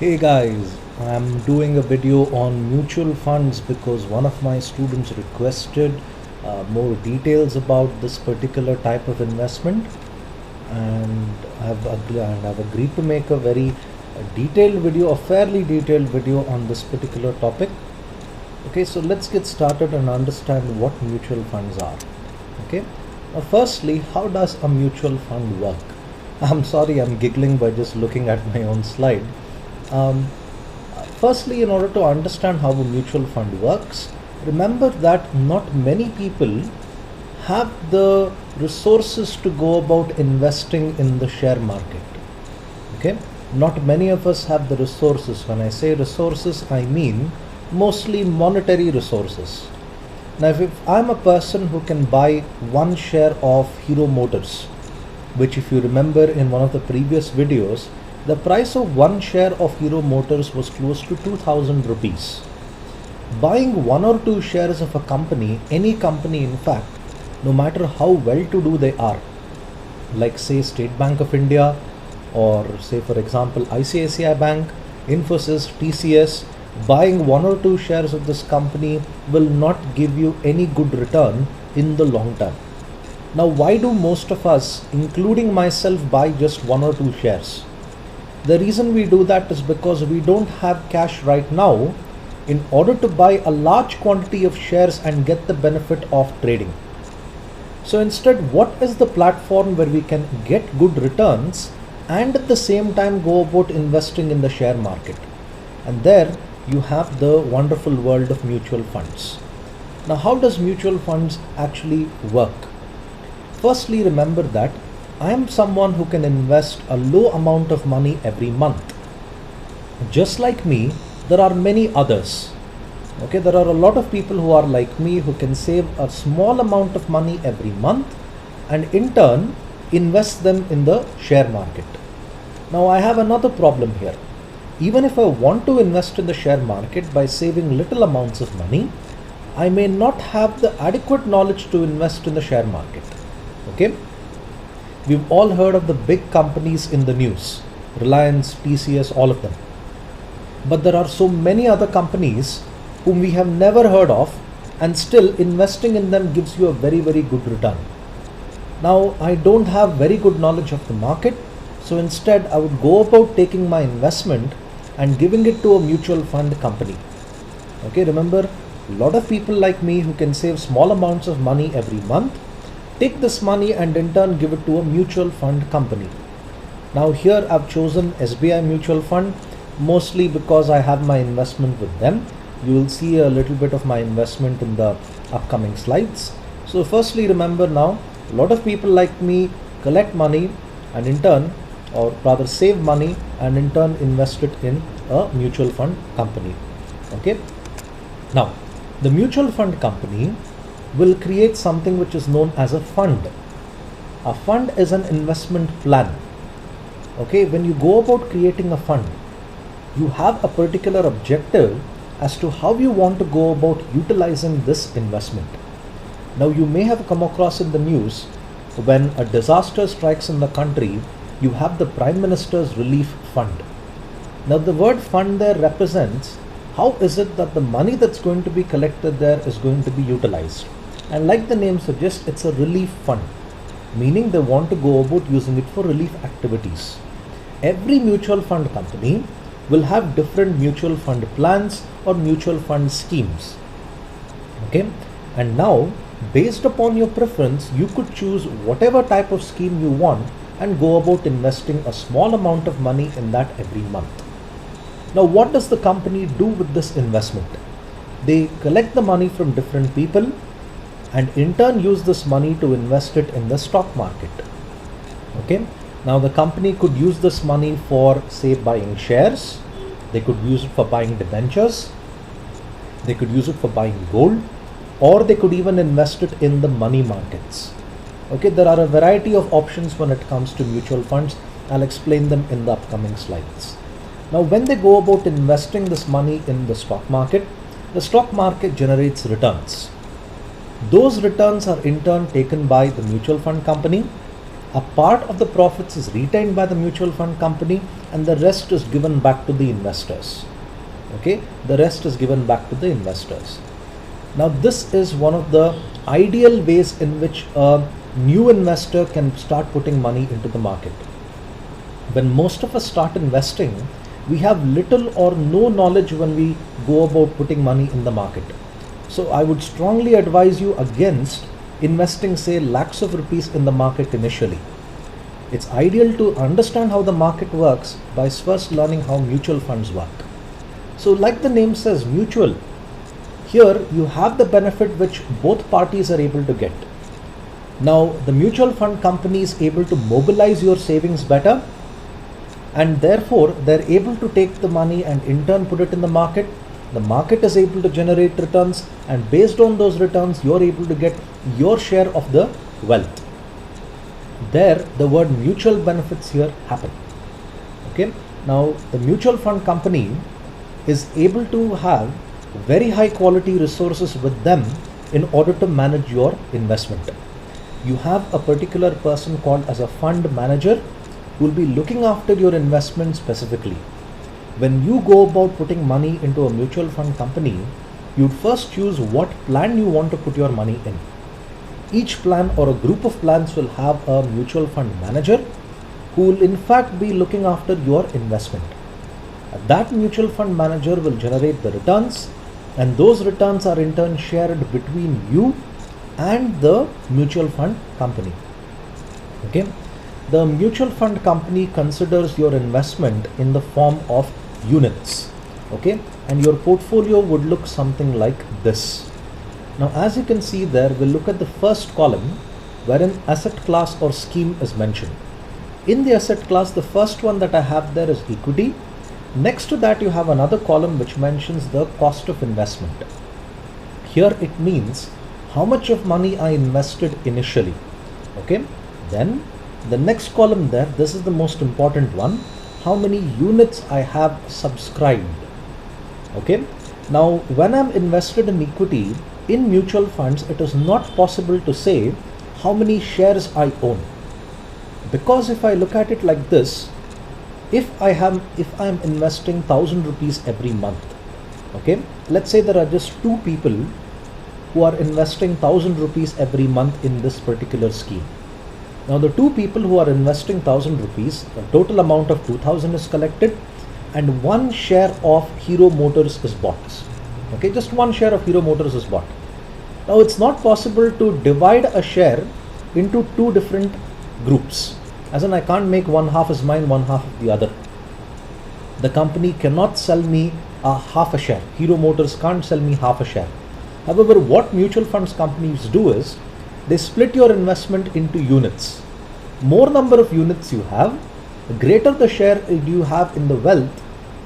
Hey guys, I'm doing a video on mutual funds because one of my students requested more details about this particular type of investment, and I've agreed to make a very detailed video, a fairly detailed video on this particular topic. Okay, so let's get started and understand what mutual funds are. Okay, firstly, how does a mutual fund work? I'm sorry, I'm giggling by just looking at my own slide. Um, Firstly, in order to understand how a mutual fund works, remember that not many people have the resources to go about investing in the share market. Okay, not many of us have the resources. When I say resources, I mean mostly monetary resources. Now, if I'm a person who can buy one share of Hero Motors, which if you remember in one of the previous videos, the price of one share of Hero Motors was close to 2000 rupees. Buying one or two shares of a company, any company in fact, no matter how well to do they are, like say State Bank of India or say for example ICICI Bank, Infosys, TCS, buying one or two shares of this company will not give you any good return in the long term. Now, why do most of us, including myself, buy just one or two shares? The reason we do that is because we don't have cash right now in order to buy a large quantity of shares and get the benefit of trading. So instead, what is the platform where we can get good returns and at the same time go about investing in the share market? And there you have the wonderful world of mutual funds. Now, how does mutual funds actually work? Firstly, remember that I am someone who can invest a low amount of money every month. Just like me, there are many others. Okay, there are a lot of people who are like me who can save a small amount of money every month and in turn invest them in the share market. Now, I have another problem here. Even if I want to invest in the share market by saving little amounts of money, I may not have the adequate knowledge to invest in the share market. Okay. We've all heard of the big companies in the news, Reliance, TCS, all of them. But there are so many other companies whom we have never heard of, and still investing in them gives you a very, very good return. Now, I don't have very good knowledge of the market, so instead I would go about taking my investment and giving it to a mutual fund company. Okay, remember, a lot of people like me who can save small amounts of money every month take this money and in turn give it to a mutual fund company. Now here I've chosen SBI Mutual Fund mostly because I have my investment with them. You will see a little bit of my investment in the upcoming slides. So firstly, remember now, a lot of people like me collect money and in turn, or rather save money and in turn invest it in a mutual fund company. Okay. Now, the mutual fund company will create something which is known as a fund. A fund is an investment plan. Okay, when you go about creating a fund, you have a particular objective as to how you want to go about utilizing this investment. Now, you may have come across in the news when a disaster strikes in the country, you have the Prime Minister's Relief Fund. Now, the word fund there represents how is it that the money that's going to be collected there is going to be utilized. And like the name suggests, it's a relief fund, meaning they want to go about using it for relief activities. Every mutual fund company will have different mutual fund plans or mutual fund schemes. Okay, and now based upon your preference, you could choose whatever type of scheme you want and go about investing a small amount of money in that every month. Now, what does the company do with this investment? They collect the money from different people and in turn use this money to invest it in the stock market. Okay. Now the company could use this money for say buying shares, they could use it for buying debentures, they could use it for buying gold, or they could even invest it in the money markets. Okay, there are a variety of options when it comes to mutual funds. I'll explain them in the upcoming slides. Now when they go about investing this money in the stock market generates returns. Those returns are in turn taken by the mutual fund company A part of the profits is retained by the mutual fund company and the rest is given back to the investors. Okay, the rest is given back to the investors. Now this is one of the ideal ways in which a new investor can start putting money into the market. When most of us start investing, we have little or no knowledge when we go about putting money in the market. So I would strongly advise you against investing, say, lakhs of rupees in the market initially. It's ideal to understand how the market works by first learning how mutual funds work. So like the name says, mutual, here you have the benefit which both parties are able to get. Now the mutual fund company is able to mobilize your savings better, and therefore they're able to take the money and in turn put it in the market. The market is able to generate returns, and based on those returns you're able to get your share of the wealth. There the word mutual benefits here happen. Okay, now the mutual fund company is able to have very high quality resources with them in order to manage your investment. You have a particular person called as a fund manager who will be looking after your investment specifically. When you go about putting money into a mutual fund company, you'd first choose what plan you want to put your money in. Each plan or a group of plans will have a mutual fund manager who will in fact be looking after your investment. That mutual fund manager will generate the returns, and those returns are in turn shared between you and the mutual fund company. Okay, the mutual fund company considers your investment in the form of units. Okay, and your portfolio would look something like this. Now as you can see there, we'll look at the first column wherein asset class or scheme is mentioned. In the asset class, the first one that I have there is equity. Next to that you have another column which mentions the cost of investment. Here it means how much of money I invested initially. Okay, then the next column there, this is the most important one, how many units I have subscribed. Okay, now when I'm invested in equity in mutual funds, it is not possible to say how many shares I own, because if I look at it like this, if I am investing 1000 rupees every month, okay, let's say there are just two people who are investing 1000 rupees every month in this particular scheme. Now the two people who are investing 1000 rupees, the total amount of 2000 is collected and one share of Hero Motors is bought. Okay, just one share of Hero Motors is bought. Now it's not possible to divide a share into two different groups. As in, I can't make one half is mine, one half the other. The company cannot sell me half a share. Hero Motors can't sell me half a share. However, what mutual funds companies do is they split your investment into units. More number of units you have, the greater the share you have in the wealth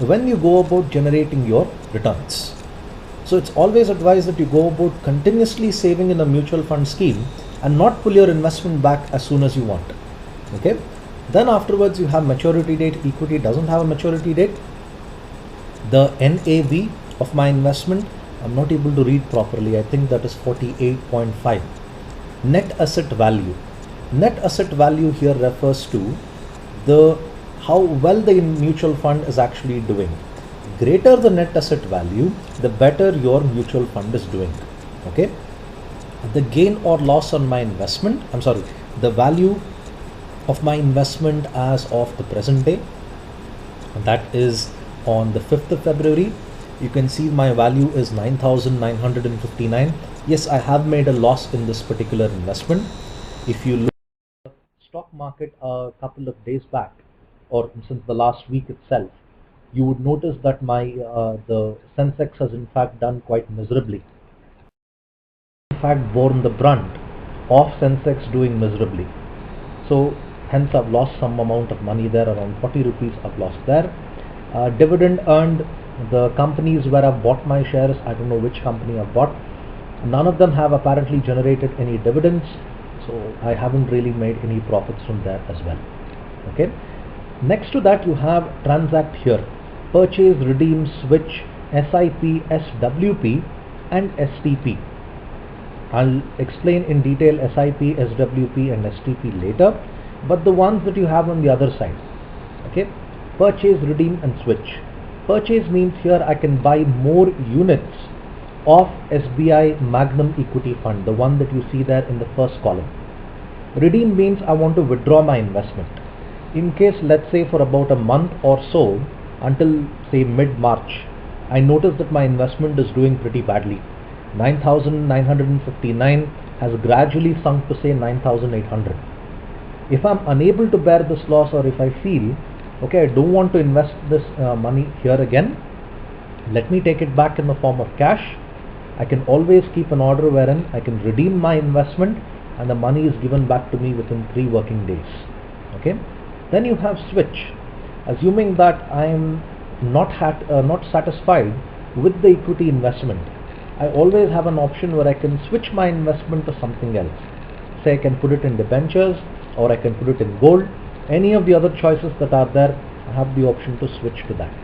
when you go about generating your returns. So it's always advised that you go about continuously saving in a mutual fund scheme and not pull your investment back as soon as you want. Okay, then afterwards you have maturity date. Equity doesn't have a maturity date. The NAV of my investment, I'm not able to read properly, I think that is 48.5. Net asset value. Net asset value here refers to how well the mutual fund is actually doing. Greater the net asset value, the better your mutual fund is doing. Okay, the gain or loss on my investment, the value of my investment as of the present day, that is on the 5th of February. You can see my value is 9,959. Yes, I have made a loss in this particular investment. If you look at the stock market a couple of days back, or since the last week itself, you would notice that my the Sensex has in fact done quite miserably. In fact, borne the brunt of Sensex doing miserably. So hence I've lost some amount of money there, around 40 rupees I've lost there. Dividend earned, the companies where I've bought my shares, I don't know which company I've bought, none of them have apparently generated any dividends, so I haven't really made any profits from there as well. Okay, next to that you have transact here, purchase, redeem, switch, SIP, SWP and STP. I'll explain in detail SIP, SWP and STP later. but the ones that you have on the other side. Okay, purchase, redeem and switch. Purchase means here I can buy more units of SBI Magnum Equity Fund, the one that you see there in the first column. Redeem means I want to withdraw my investment. In case, let's say for about a month or so, until say mid-March, I notice that my investment is doing pretty badly. 9,959 has gradually sunk to say 9,800. If I'm unable to bear this loss, or if I feel, okay, I don't want to invest this money here again, let me take it back in the form of cash. I can always keep an order wherein I can redeem my investment and the money is given back to me within 3 working days. Okay. Then you have switch. Assuming that I am not satisfied with the equity investment, I always have an option where I can switch my investment to something else. Say I can put it in debentures, or I can put it in gold. Any of the other choices that are there, I have the option to switch to that.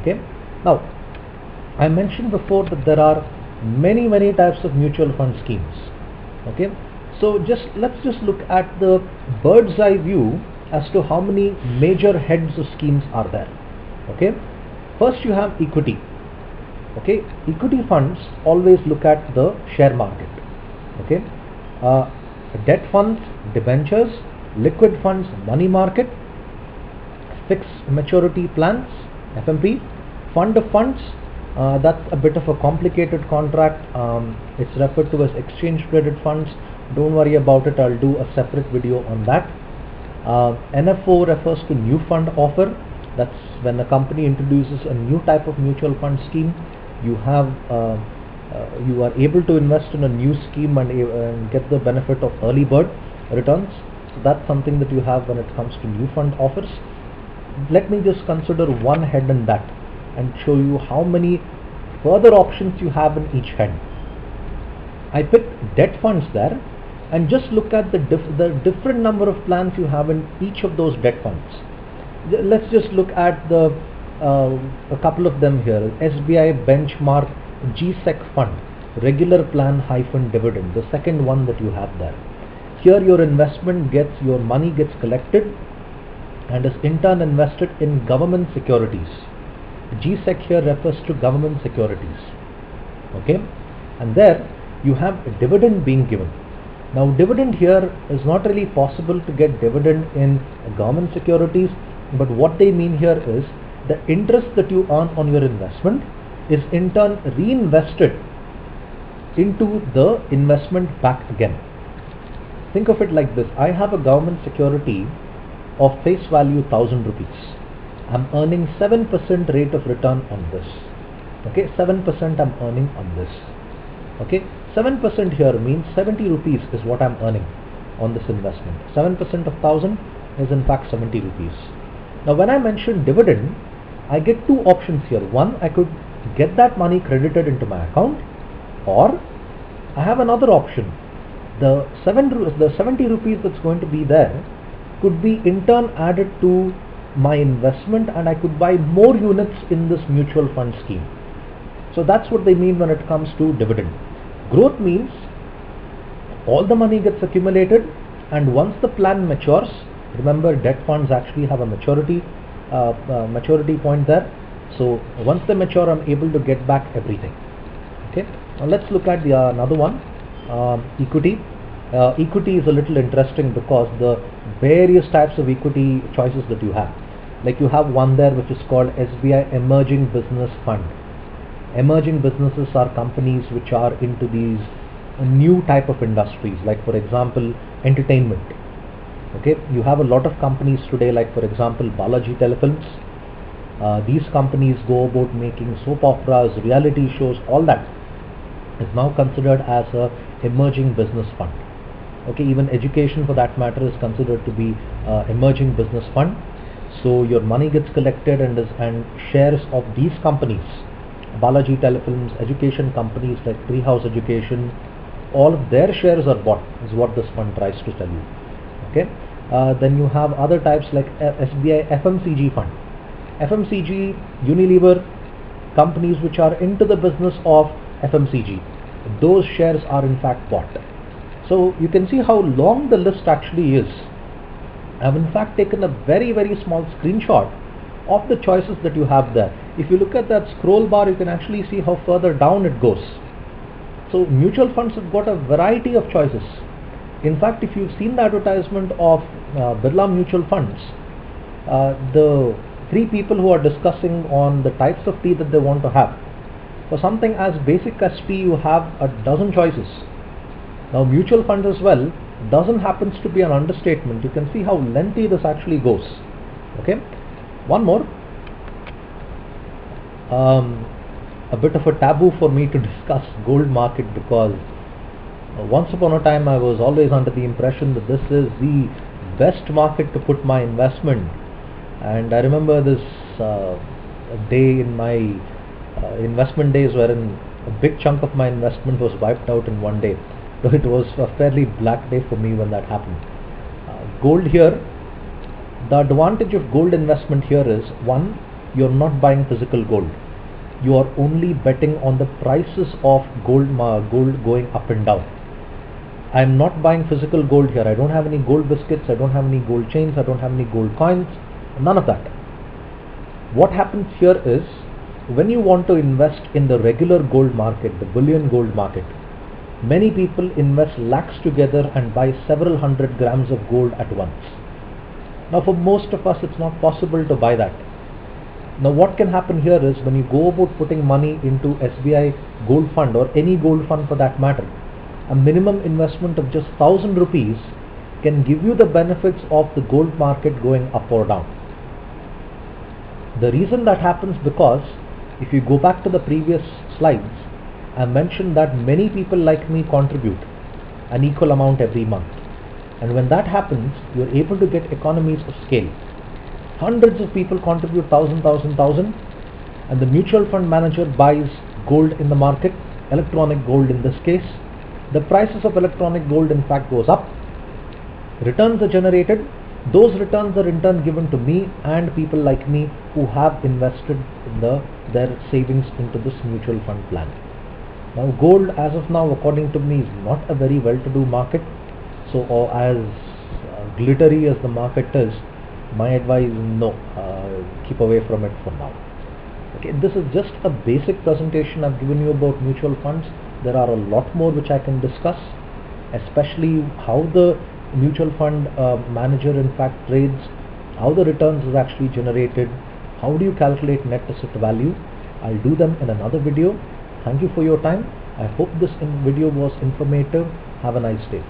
Okay. Now, I mentioned before that there are many types of mutual fund schemes. Okay. So let's just look at the bird's eye view as to how many major heads of schemes are there. Okay. First you have equity. Okay. Equity funds always look at the share market. Okay. Debt funds, debentures, liquid funds, money market, fixed maturity plans, FMP, fund of funds, that's a bit of a complicated contract. It's referred to as exchange traded funds. Don't worry about it, I'll do a separate video on that. NFO refers to new fund offer. That's when a company introduces a new type of mutual fund scheme. You are able to invest in a new scheme and get the benefit of early bird returns. So that's something that you have when it comes to new fund offers. Let me just consider one head in that and show you how many further options you have in each head. I picked debt funds there, and just look at the different number of plans you have in each of those debt funds. Let's just look at a couple of them here. SBI Benchmark GSEC Fund, regular plan hyphen dividend, the second one that you have there. Here your your money gets collected and is in turn invested in government securities. GSEC here refers to government securities. Okay, and there you have a dividend being given. Now dividend here is not really possible to get dividend in government securities, but what they mean here is the interest that you earn on your investment is in turn reinvested into the investment back again. Think of it like this: I have a government security of face value 1,000 rupees. I'm earning 7% rate of return on this. Okay, 7% I'm earning on this. Okay, 7% here means 70 rupees is what I'm earning on this investment. 7% of 1,000 is in fact 70 rupees. Now when I mention dividend, I get two options here. One, I could get that money credited into my account, or I have another option. The 70 rupees that's going to be there could be in turn added to my investment, and I could buy more units in this mutual fund scheme. So that's what they mean when it comes to dividend. Growth means all the money gets accumulated, and once the plan matures, remember debt funds actually have a maturity point there. So once they mature, I'm able to get back everything. Okay. Now let's look at another one, equity. Equity is a little interesting because the various types of equity choices that you have. Like you have one there which is called SBI Emerging Business Fund. Emerging businesses are companies which are into these new type of industries, like for example entertainment. Okay, you have a lot of companies today, like for example Balaji Telefilms. These companies go about making soap operas, reality shows. All that is now considered as a emerging business fund. Okay, even education for that matter is considered to be emerging business fund. So your money gets collected and shares of these companies, Balaji Telefilms, education companies like Treehouse Education, all of their shares are bought, is what this fund tries to tell you. Okay, then you have other types like SBI FMCG fund. FMCG, Unilever, companies which are into the business of FMCG, those shares are in fact bought. So you can see how long the list actually is. I've in fact taken a very small screenshot of the choices that you have there. If you look at that scroll bar, you can actually see how further down it goes. So mutual funds have got a variety of choices. In fact, if you've seen the advertisement of Birla Mutual Funds, the three people who are discussing on the types of tea that they want to have, for something as basic as tea, you have a dozen choices. Now mutual funds as well, dozen happens to be an understatement. You can see how lengthy this actually goes. Okay, one more. A bit of a taboo for me to discuss gold market, because once upon a time I was always under the impression that this is the best market to put my investment. And I remember this day in my investment days wherein a big chunk of my investment was wiped out in one day. So it was a fairly black day for me when that happened. Gold here, the advantage of gold investment here is, one, you're not buying physical gold. You are only betting on the prices of gold going up and down. I am not buying physical gold here. I don't have any gold biscuits, I don't have any gold chains, I don't have any gold coins, none of that. What happens here is, when you want to invest in the regular gold market, the bullion gold market, many people invest lakhs together and buy several hundred grams of gold at once. Now for most of us it's not possible to buy that. Now what can happen here is, when you go about putting money into SBI gold fund or any gold fund for that matter, a minimum investment of just 1000 rupees can give you the benefits of the gold market going up or down. The reason that happens because, if you go back to the previous slides, I mentioned that many people like me contribute an equal amount every month, and when that happens, you are able to get economies of scale. Hundreds of people contribute 1000, and the mutual fund manager buys gold in the market, electronic gold in this case. The prices of electronic gold in fact goes up, returns are generated, those returns are in turn given to me and people like me who have invested in their savings into this mutual fund plan. Now gold as of now, according to me, is not a very well-to-do market. So as glittery as the market is, my advice is no, keep away from it for now. Okay, this is just a basic presentation I've given you about mutual funds. There are a lot more which I can discuss, especially how the mutual fund manager in fact trades, how the returns is actually generated, how do you calculate net asset value. I'll do them in another video. Thank you for your time. I hope this video was informative. Have a nice day.